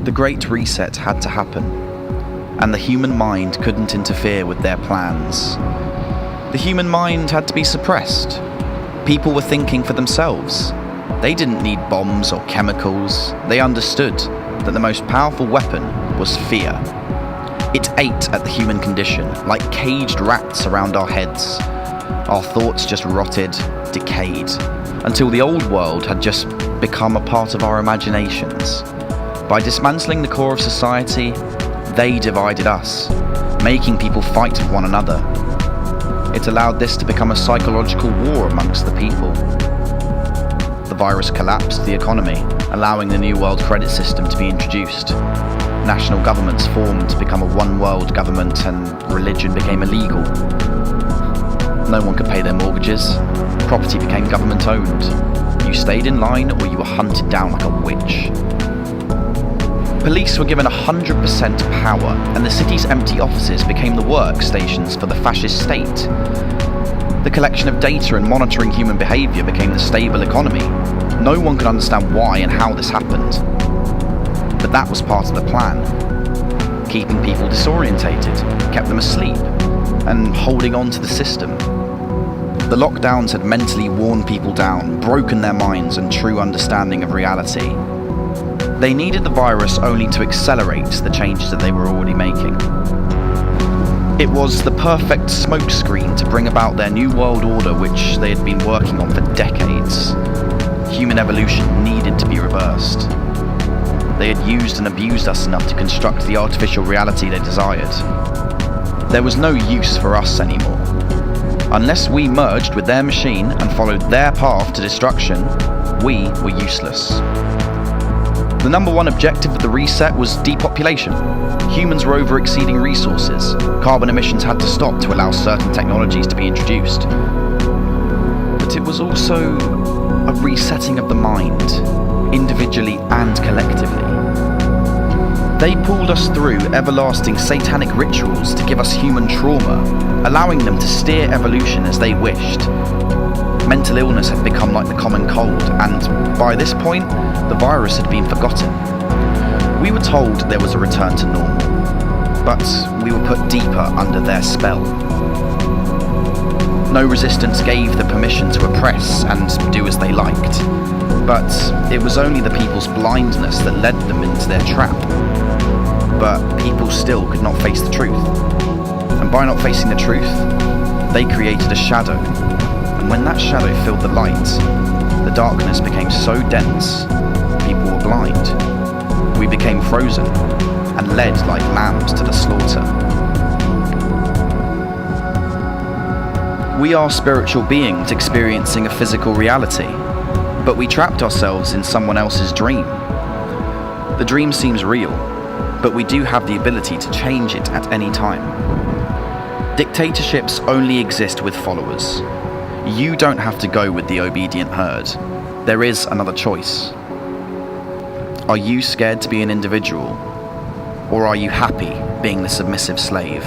The Great Reset had to happen, and the human mind couldn't interfere with their plans. The human mind had to be suppressed. People were thinking for themselves. They didn't need bombs or chemicals. They understood that the most powerful weapon was fear. It ate at the human condition, like caged rats around our heads. Our thoughts just rotted, decayed, until the old world had just become a part of our imaginations. By dismantling the core of society, they divided us, making people fight with one another. It allowed this to become a psychological war amongst the people. The virus collapsed the economy, allowing the New World credit system to be introduced. National governments formed to become a one-world government, and religion became illegal. No one could pay their mortgages. Property became government-owned. You stayed in line or you were hunted down like a witch. Police were given 100% power, and the city's empty offices became the workstations for the fascist state. The collection of data and monitoring human behaviour became the stable economy. No one could understand why and how this happened. But that was part of the plan. Keeping people disorientated, kept them asleep, and holding on to the system. The lockdowns had mentally worn people down, broken their minds and true understanding of reality. They needed the virus only to accelerate the changes that they were already making. It was the perfect smokescreen to bring about their new world order, which they had been working on for decades. Human evolution needed to be reversed. They had used and abused us enough to construct the artificial reality they desired. There was no use for us anymore. Unless we merged with their machine and followed their path to destruction, we were useless. The number one objective of the reset was depopulation. Humans were over-exceeding resources. Carbon emissions had to stop to allow certain technologies to be introduced. But it was also a resetting of the mind, individually and collectively. They pulled us through everlasting satanic rituals to give us human trauma, allowing them to steer evolution as they wished. Mental illness had become like the common cold, and by this point, the virus had been forgotten. We were told there was a return to normal, but we were put deeper under their spell. No resistance gave them permission to oppress and do as they liked, but it was only the people's blindness that led them into their trap. But people still could not face the truth, and by not facing the truth, they created a shadow. And when that shadow filled the light, the darkness became so dense, people were blind. We became frozen and led like lambs to the slaughter. We are spiritual beings experiencing a physical reality, but we trapped ourselves in someone else's dream. The dream seems real, but we do have the ability to change it at any time. Dictatorships only exist with followers. You don't have to go with the obedient herd. There is another choice. Are you scared to be an individual? Or are you happy being the submissive slave?